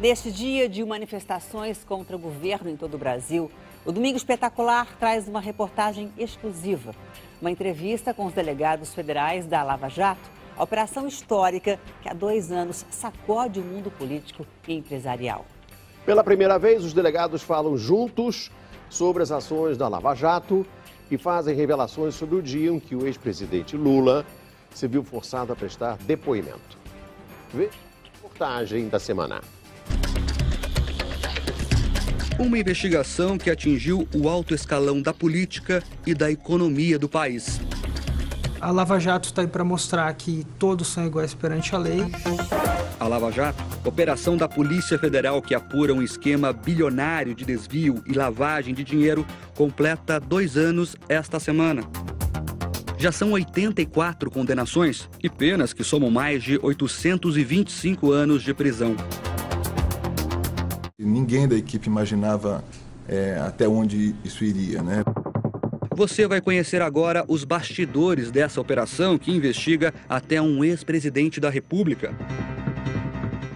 Neste dia de manifestações contra o governo em todo o Brasil, o Domingo Espetacular traz uma reportagem exclusiva. Uma entrevista com os delegados federais da Lava Jato, a operação histórica que há 2 anos sacode o mundo político e empresarial. Pela primeira vez, os delegados falam juntos sobre as ações da Lava Jato e fazem revelações sobre o dia em que o ex-presidente Lula se viu forçado a prestar depoimento. Veja a reportagem da semana. Uma investigação que atingiu o alto escalão da política e da economia do país. A Lava Jato está aí para mostrar que todos são iguais perante a lei. A Lava Jato, operação da Polícia Federal que apura um esquema bilionário de desvio e lavagem de dinheiro, completa 2 anos esta semana. Já são 84 condenações e penas que somam mais de 825 anos de prisão. Ninguém da equipe imaginava até onde isso iria, né? Você vai conhecer agora os bastidores dessa operação que investiga até um ex-presidente da República.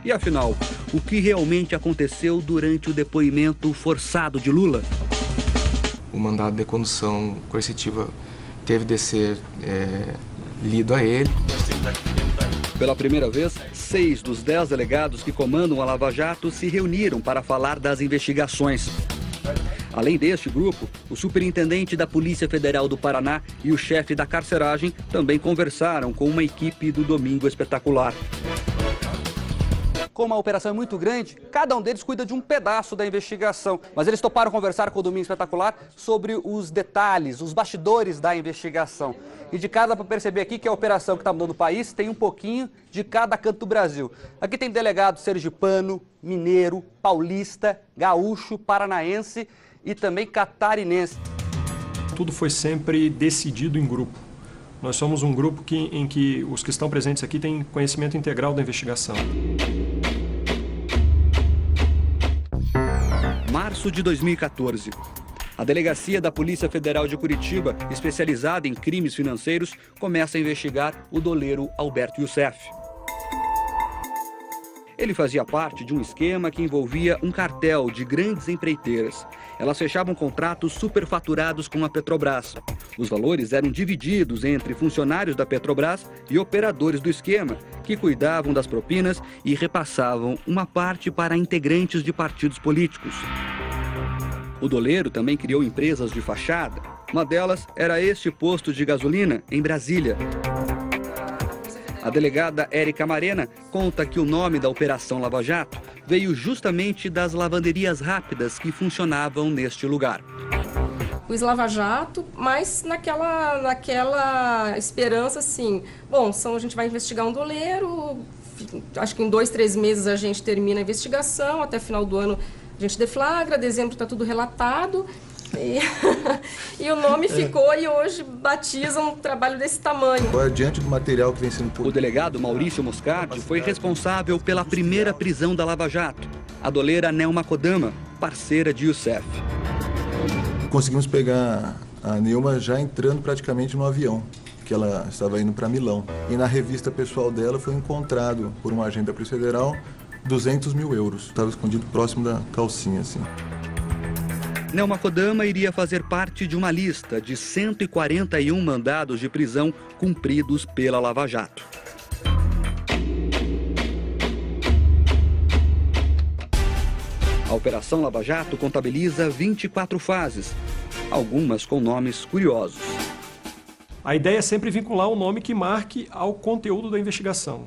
E afinal, o que realmente aconteceu durante o depoimento forçado de Lula? O mandado de condução coercitiva teve de ser lido a ele. Pela primeira vez, 6 dos 10 delegados que comandam a Lava Jato se reuniram para falar das investigações. Além deste grupo, o superintendente da Polícia Federal do Paraná e o chefe da carceragem também conversaram com uma equipe do Domingo Espetacular. Como a operação é muito grande, cada um deles cuida de um pedaço da investigação. Mas eles toparam conversar com o Domingo Espetacular sobre os detalhes, os bastidores da investigação. E de cada, para perceber aqui que a operação que está mudando o país tem um pouquinho de cada canto do Brasil. Aqui tem delegado sergipano, mineiro, paulista, gaúcho, paranaense e também catarinense. Tudo foi sempre decidido em grupo. Nós somos um grupo em que os que estão presentes aqui têm conhecimento integral da investigação. Março de 2014. A Delegacia da Polícia Federal de Curitiba, especializada em crimes financeiros, começa a investigar o doleiro Alberto Youssef. Ele fazia parte de um esquema que envolvia um cartel de grandes empreiteiras. Elas fechavam contratos superfaturados com a Petrobras. Os valores eram divididos entre funcionários da Petrobras e operadores do esquema, que cuidavam das propinas e repassavam uma parte para integrantes de partidos políticos. O doleiro também criou empresas de fachada. Uma delas era este posto de gasolina em Brasília. A delegada Érica Marena conta que o nome da Operação Lava Jato veio justamente das lavanderias rápidas que funcionavam neste lugar. Os Lava Jato, mas naquela esperança assim, bom, a gente vai investigar um doleiro, acho que em 2, 3 meses a gente termina a investigação, até final do ano a gente deflagra, dezembro está tudo relatado. E o nome ficou e hoje batiza um trabalho desse tamanho. Diante do material que vem sendo... O delegado Maurício Moscardi foi responsável pela primeira prisão da Lava Jato, a doleira Nelma Kodama, parceira de Youssef. Conseguimos pegar a Nelma já entrando praticamente no avião, que ela estava indo para Milão. E na revista pessoal dela foi encontrado por um agente da Polícia Federal 200 mil euros. Estava escondido próximo da calcinha, assim. Nelma Kodama iria fazer parte de uma lista de 141 mandados de prisão cumpridos pela Lava Jato. A Operação Lava Jato contabiliza 24 fases, algumas com nomes curiosos. A ideia é sempre vincular um nome que marque ao conteúdo da investigação,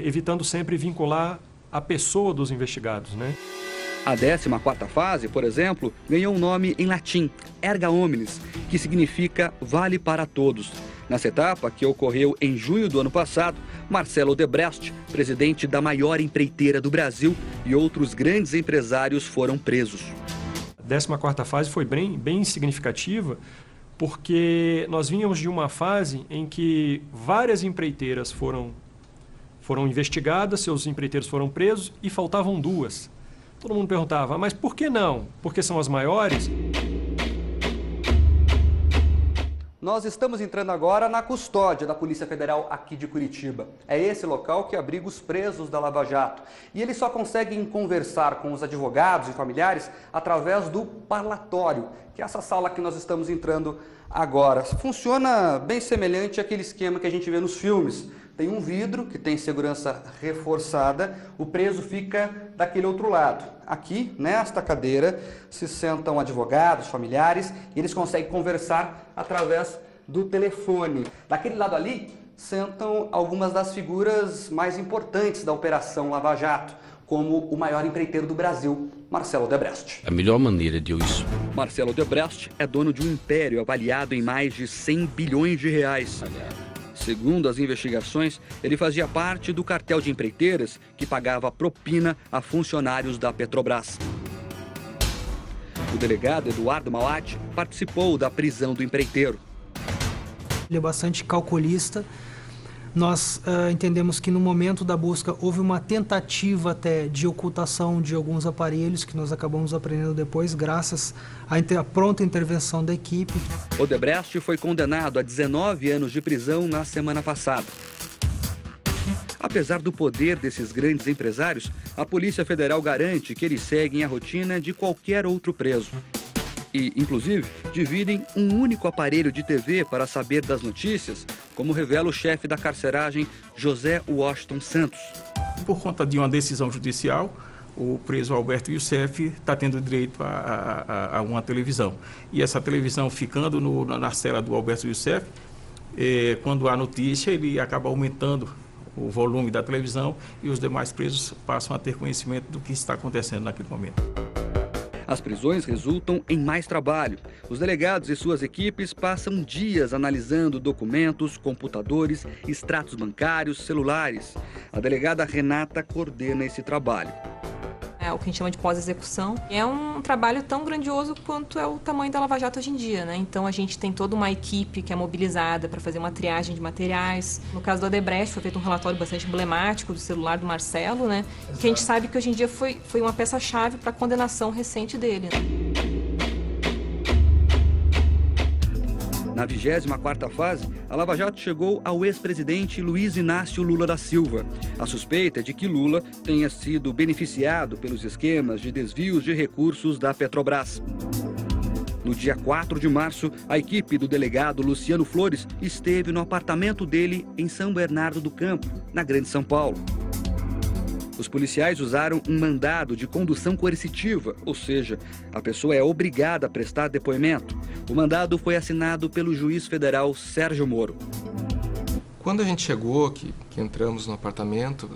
evitando sempre vincular a pessoa dos investigados, né? A 14ª fase, por exemplo, ganhou um nome em latim, erga omnes, que significa vale para todos. Nessa etapa, que ocorreu em junho do ano passado, Marcelo Odebrecht, presidente da maior empreiteira do Brasil, e outros grandes empresários foram presos. A 14ª fase foi bem significativa, porque nós vínhamos de uma fase em que várias empreiteiras foram investigadas, seus empreiteiros foram presos e faltavam 2. Todo mundo perguntava, mas por que não? Porque são as maiores? Nós estamos entrando agora na custódia da Polícia Federal aqui de Curitiba. É esse local que abriga os presos da Lava Jato. E eles só conseguem conversar com os advogados e familiares através do parlatório, que é essa sala que nós estamos entrando agora. Funciona bem semelhante àquele esquema que a gente vê nos filmes. Tem um vidro que tem segurança reforçada, o preso fica daquele outro lado. Aqui, nesta cadeira, se sentam advogados, familiares, e eles conseguem conversar através do telefone. Daquele lado ali, sentam algumas das figuras mais importantes da Operação Lava Jato, como o maior empreiteiro do Brasil, Marcelo Odebrecht. A melhor maneira de eu isso. Marcelo Odebrecht é dono de um império avaliado em mais de 100 bilhões de reais. Segundo as investigações, ele fazia parte do cartel de empreiteiras que pagava propina a funcionários da Petrobras. O delegado Eduardo Malatti participou da prisão do empreiteiro. Ele é bastante calculista. Nós entendemos que no momento da busca houve uma tentativa até de ocultação de alguns aparelhos que nós acabamos aprendendo depois, graças à pronta intervenção da equipe. Odebrecht foi condenado a 19 anos de prisão na semana passada. Apesar do poder desses grandes empresários, a Polícia Federal garante que eles seguem a rotina de qualquer outro preso. E, inclusive, dividem um único aparelho de TV para saber das notícias, como revela o chefe da carceragem, José Washington Santos. Por conta de uma decisão judicial, o preso Alberto Youssef está tendo direito a uma televisão. E essa televisão ficando na cela do Alberto Youssef, quando há notícia, ele acaba aumentando o volume da televisão e os demais presos passam a ter conhecimento do que está acontecendo naquele momento. As prisões resultam em mais trabalho. Os delegados e suas equipes passam dias analisando documentos, computadores, extratos bancários, celulares. A delegada Renata coordena esse trabalho. É o que a gente chama de pós-execução. É um trabalho tão grandioso quanto é o tamanho da Lava Jato hoje em dia, né? Então a gente tem toda uma equipe que é mobilizada para fazer uma triagem de materiais. No caso do Odebrecht, foi feito um relatório bastante emblemático do celular do Marcelo, né? Exato. Que a gente sabe que hoje em dia foi uma peça-chave para a condenação recente dele. Na 24ª fase, a Lava Jato chegou ao ex-presidente Luiz Inácio Lula da Silva. A suspeita é de que Lula tenha sido beneficiado pelos esquemas de desvios de recursos da Petrobras. No dia 4 de março, a equipe do delegado Luciano Flores esteve no apartamento dele em São Bernardo do Campo, na Grande São Paulo. Os policiais usaram um mandado de condução coercitiva, ou seja, a pessoa é obrigada a prestar depoimento. O mandado foi assinado pelo juiz federal Sérgio Moro. Quando a gente chegou, que entramos no apartamento,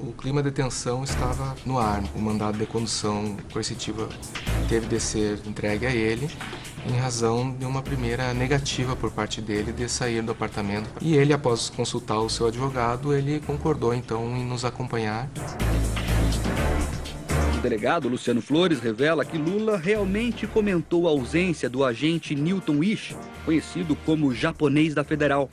o clima de tensão estava no ar. O mandado de condução coercitiva teve de ser entregue a ele em razão de uma primeira negativa por parte dele de sair do apartamento. E ele, após consultar o seu advogado, ele concordou então em nos acompanhar. O delegado Luciano Flores revela que Lula realmente comentou a ausência do agente Newton Ishi, conhecido como japonês da Federal.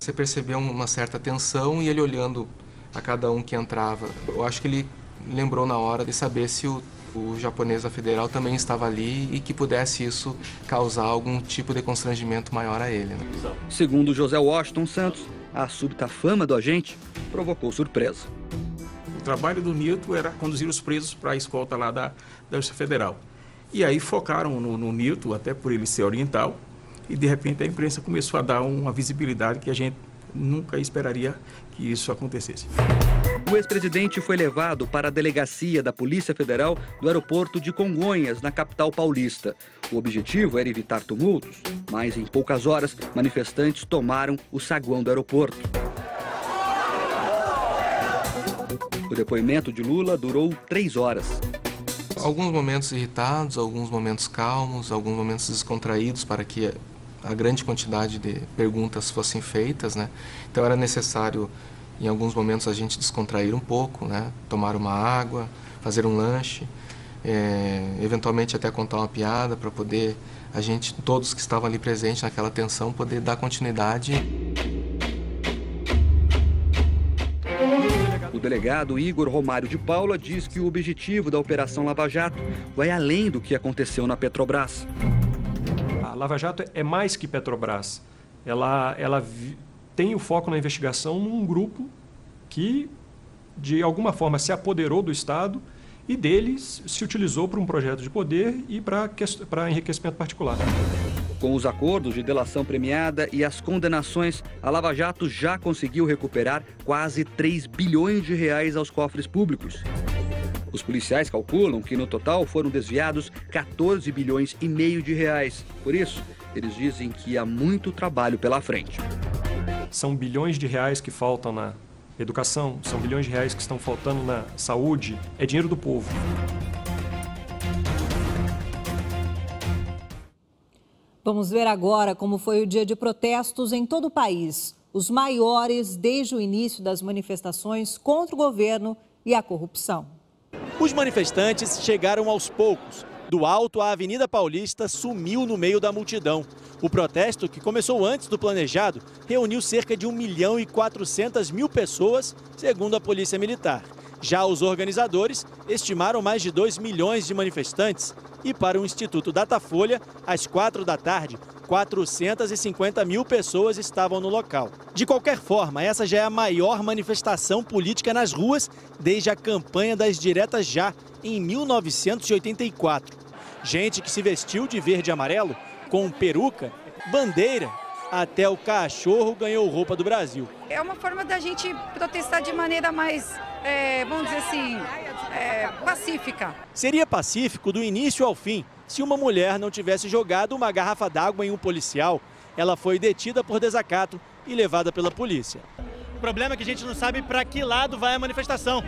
Você percebeu uma certa tensão e ele olhando a cada um que entrava. Eu acho que ele lembrou na hora de saber se o japonês da Federal também estava ali e que pudesse isso causar algum tipo de constrangimento maior a ele. Né? Segundo José Washington Santos, a súbita fama do agente provocou surpresa. O trabalho do Newton era conduzir os presos para a escolta lá da Justiça Federal. E aí focaram no Newton, até por ele ser oriental, e de repente a imprensa começou a dar uma visibilidade que a gente nunca esperaria que isso acontecesse. O ex-presidente foi levado para a delegacia da Polícia Federal do aeroporto de Congonhas, na capital paulista. O objetivo era evitar tumultos, mas em poucas horas, manifestantes tomaram o saguão do aeroporto. O depoimento de Lula durou 3 horas. Alguns momentos irritados, alguns momentos calmos, alguns momentos descontraídos para que a grande quantidade de perguntas fossem feitas, né? Então era necessário, em alguns momentos, a gente descontrair um pouco, né? Tomar uma água, fazer um lanche, eventualmente até contar uma piada para poder a gente, todos que estavam ali presentes naquela tensão, poder dar continuidade. O delegado Igor Romário de Paula diz que o objetivo da Operação Lava Jato vai além do que aconteceu na Petrobras. Lava Jato é mais que Petrobras. Ela tem o foco na investigação num grupo que, de alguma forma, se apoderou do Estado e deles se utilizou para um projeto de poder e para enriquecimento particular. Com os acordos de delação premiada e as condenações, a Lava Jato já conseguiu recuperar quase 3 bilhões de reais aos cofres públicos. Os policiais calculam que no total foram desviados 14 bilhões e meio de reais. Por isso, eles dizem que há muito trabalho pela frente. São bilhões de reais que faltam na educação, são bilhões de reais que estão faltando na saúde. É dinheiro do povo. Vamos ver agora como foi o dia de protestos em todo o país. Os maiores desde o início das manifestações contra o governo e a corrupção. Os manifestantes chegaram aos poucos. Do alto, a Avenida Paulista sumiu no meio da multidão. O protesto, que começou antes do planejado, reuniu cerca de 1.400.000 pessoas, segundo a Polícia Militar. Já os organizadores estimaram mais de 2 milhões de manifestantes. E para o Instituto Datafolha, às 4 da tarde, 450.000 pessoas estavam no local. De qualquer forma, essa já é a maior manifestação política nas ruas desde a campanha das Diretas Já, em 1984. Gente que se vestiu de verde e amarelo, com peruca, bandeira, até o cachorro ganhou roupa do Brasil. É uma forma da gente protestar de maneira mais, vamos dizer assim, pacífica. Seria pacífico do início ao fim, se uma mulher não tivesse jogado uma garrafa d'água em um policial. Ela foi detida por desacato e levada pela polícia. O problema é que a gente não sabe para que lado vai a manifestação.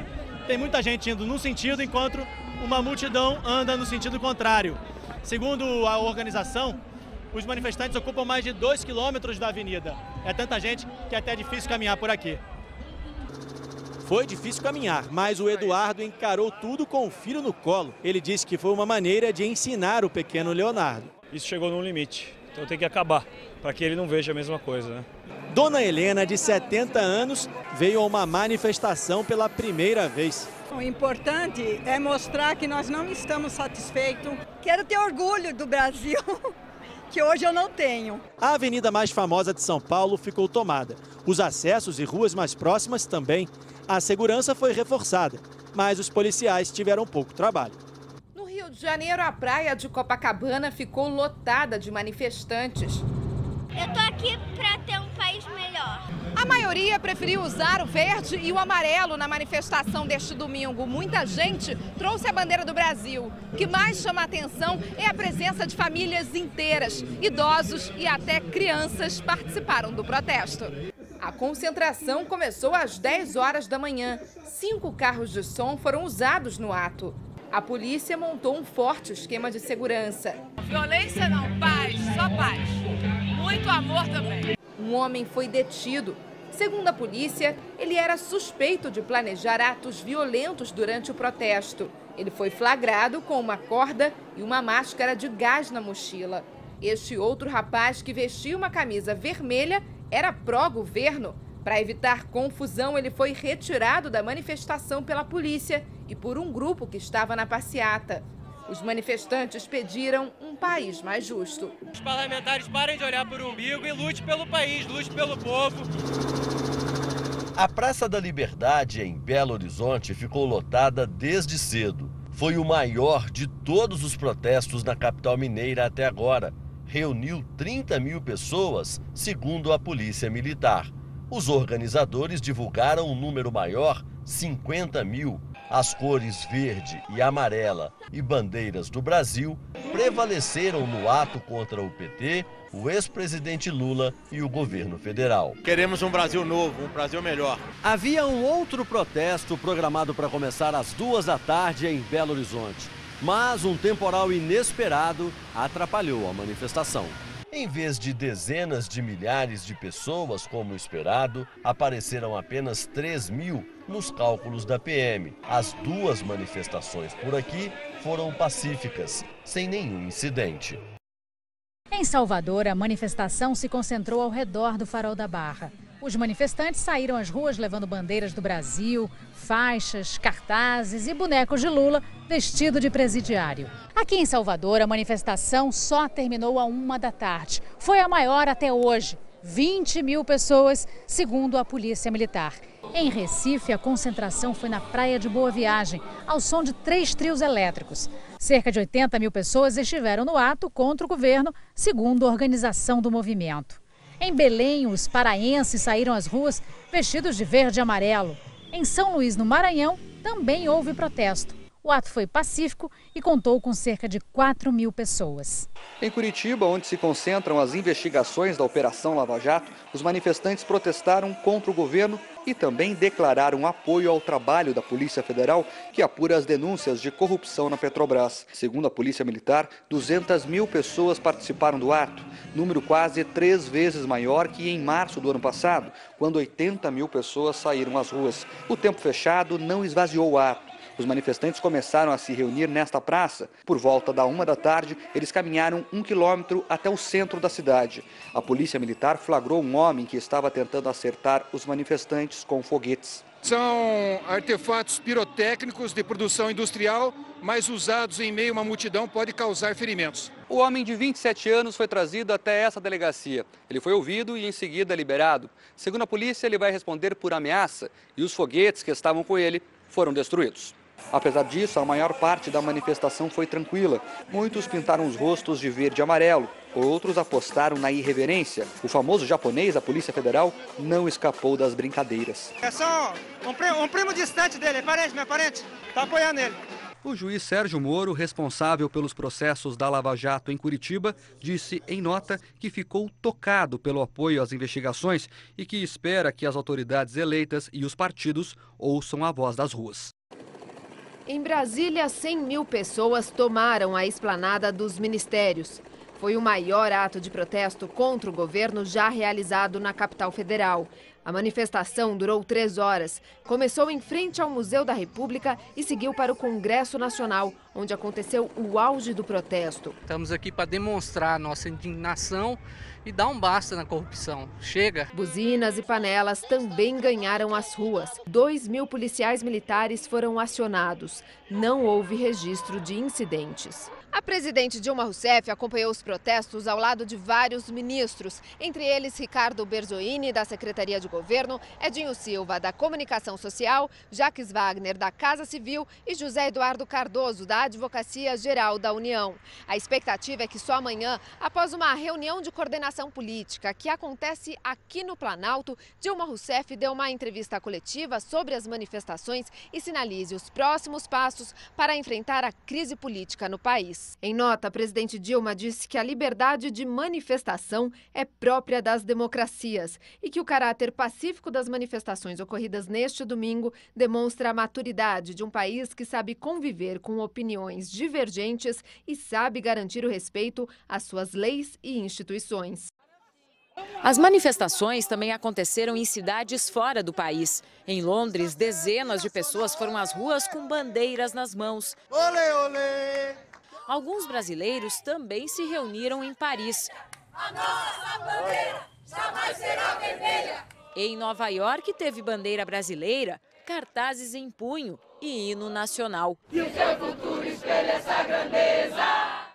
Tem muita gente indo num sentido, enquanto uma multidão anda no sentido contrário. Segundo a organização, os manifestantes ocupam mais de 2 quilômetros da avenida. É tanta gente que é até difícil caminhar por aqui. Foi difícil caminhar, mas o Eduardo encarou tudo com o filho no colo. Ele disse que foi uma maneira de ensinar o pequeno Leonardo. Isso chegou num limite, então tem que acabar, para que ele não veja a mesma coisa, né? Dona Helena, de 70 anos, veio a uma manifestação pela primeira vez. O importante é mostrar que nós não estamos satisfeitos. Quero ter orgulho do Brasil, que hoje eu não tenho. A avenida mais famosa de São Paulo ficou tomada. Os acessos e ruas mais próximas também. A segurança foi reforçada, mas os policiais tiveram pouco trabalho. No Rio de Janeiro, a praia de Copacabana ficou lotada de manifestantes. Eu tô aqui para ter um país melhor. A maioria preferiu usar o verde e o amarelo na manifestação deste domingo. Muita gente trouxe a bandeira do Brasil. O que mais chama a atenção é a presença de famílias inteiras. Idosos e até crianças participaram do protesto. A concentração começou às 10 horas da manhã. 5 carros de som foram usados no ato. A polícia montou um forte esquema de segurança. Violência não, paz, só paz. Muito amor também. Um homem foi detido. Segundo a polícia, ele era suspeito de planejar atos violentos durante o protesto. Ele foi flagrado com uma corda e uma máscara de gás na mochila. Este outro rapaz, que vestia uma camisa vermelha, era pró-governo. Para evitar confusão, ele foi retirado da manifestação pela polícia e por um grupo que estava na passeata. Os manifestantes pediram um país mais justo. Os parlamentares parem de olhar para o umbigo e lute pelo país, lute pelo povo. A Praça da Liberdade, em Belo Horizonte, ficou lotada desde cedo. Foi o maior de todos os protestos na capital mineira até agora. Reuniu 30.000 pessoas, segundo a Polícia Militar. Os organizadores divulgaram um número maior, 50.000. As cores verde e amarela e bandeiras do Brasil prevaleceram no ato contra o PT, o ex-presidente Lula e o governo federal. Queremos um Brasil novo, um Brasil melhor. Havia um outro protesto programado para começar às 2 da tarde em Belo Horizonte. Mas um temporal inesperado atrapalhou a manifestação. Em vez de dezenas de milhares de pessoas, como esperado, apareceram apenas 3.000 nos cálculos da PM. As 2 manifestações por aqui foram pacíficas, sem nenhum incidente. Em Salvador, a manifestação se concentrou ao redor do Farol da Barra. Os manifestantes saíram às ruas levando bandeiras do Brasil, faixas, cartazes e bonecos de Lula vestido de presidiário. Aqui em Salvador, a manifestação só terminou à 1 da tarde. Foi a maior até hoje. 20 mil pessoas, segundo a Polícia Militar. Em Recife, a concentração foi na Praia de Boa Viagem, ao som de 3 trios elétricos. Cerca de 80 mil pessoas estiveram no ato contra o governo, segundo a organização do movimento. Em Belém, os paraenses saíram às ruas vestidos de verde e amarelo. Em São Luís, no Maranhão, também houve protesto. O ato foi pacífico e contou com cerca de 4 mil pessoas. Em Curitiba, onde se concentram as investigações da Operação Lava Jato, os manifestantes protestaram contra o governo e também declararam apoio ao trabalho da Polícia Federal, que apura as denúncias de corrupção na Petrobras. Segundo a Polícia Militar, 200 mil pessoas participaram do ato, número quase 3 vezes maior que em março do ano passado, quando 80 mil pessoas saíram às ruas. O tempo fechado não esvaziou o ato. Os manifestantes começaram a se reunir nesta praça. Por volta da 1 da tarde, eles caminharam 1 quilômetro até o centro da cidade. A polícia militar flagrou um homem que estava tentando acertar os manifestantes com foguetes. São artefatos pirotécnicos de produção industrial, mas usados em meio a uma multidão pode causar ferimentos. O homem de 27 anos foi trazido até essa delegacia. Ele foi ouvido e em seguida liberado. Segundo a polícia, ele vai responder por ameaça e os foguetes que estavam com ele foram destruídos. Apesar disso, a maior parte da manifestação foi tranquila. Muitos pintaram os rostos de verde e amarelo. Outros apostaram na irreverência. O famoso japonês da Polícia Federal não escapou das brincadeiras. É só um primo distante dele, meu parente. Está apoiando ele. O juiz Sérgio Moro, responsável pelos processos da Lava Jato em Curitiba, disse em nota que ficou tocado pelo apoio às investigações e que espera que as autoridades eleitas e os partidos ouçam a voz das ruas. Em Brasília, 100 mil pessoas tomaram a esplanada dos ministérios. Foi o maior ato de protesto contra o governo já realizado na capital federal. A manifestação durou 3 horas. Começou em frente ao Museu da República e seguiu para o Congresso Nacional, onde aconteceu o auge do protesto. Estamos aqui para demonstrar nossa indignação e dar um basta na corrupção. Chega! Buzinas e panelas também ganharam as ruas. 2 mil policiais militares foram acionados. Não houve registro de incidentes. A presidente Dilma Rousseff acompanhou os protestos ao lado de vários ministros, entre eles Ricardo Berzoini, da Secretaria de Governo, Edinho Silva, da Comunicação Social, Jacques Wagner, da Casa Civil e José Eduardo Cardoso, da Advocacia Geral da União. A expectativa é que só amanhã, após uma reunião de coordenação política que acontece aqui no Planalto, Dilma Rousseff dê uma entrevista coletiva sobre as manifestações e sinalize os próximos passos para enfrentar a crise política no país. Em nota, a presidente Dilma disse que a liberdade de manifestação é própria das democracias e que o caráter pacífico das manifestações ocorridas neste domingo demonstra a maturidade de um país que sabe conviver com opiniões divergentes e sabe garantir o respeito às suas leis e instituições. As manifestações também aconteceram em cidades fora do país. Em Londres, dezenas de pessoas foram às ruas com bandeiras nas mãos. Olê, olê! Alguns brasileiros também se reuniram em Paris. A nossa bandeira jamais será vermelha. Em Nova York, teve bandeira brasileira, cartazes em punho e hino nacional. E o seu futuro espelha essa grandeza.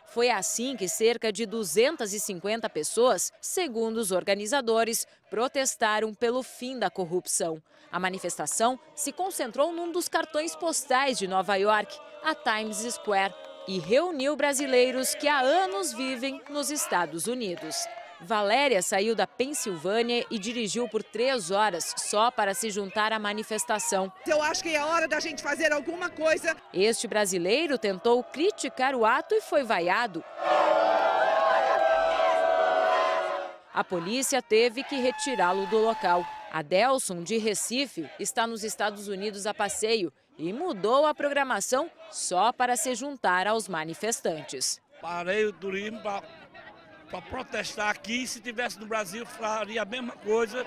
Foi assim que cerca de 250 pessoas, segundo os organizadores, protestaram pelo fim da corrupção. A manifestação se concentrou num dos cartões postais de Nova York, a Times Square, e reuniu brasileiros que há anos vivem nos Estados Unidos. Valéria saiu da Pensilvânia e dirigiu por 3 horas só para se juntar à manifestação. Eu acho que é hora da gente fazer alguma coisa. Este brasileiro tentou criticar o ato e foi vaiado. A polícia teve que retirá-lo do local. Adelson, de Recife, está nos Estados Unidos a passeio e mudou a programação só para se juntar aos manifestantes. Parei o turismo para protestar aqui. Se tivesse no Brasil, faria a mesma coisa.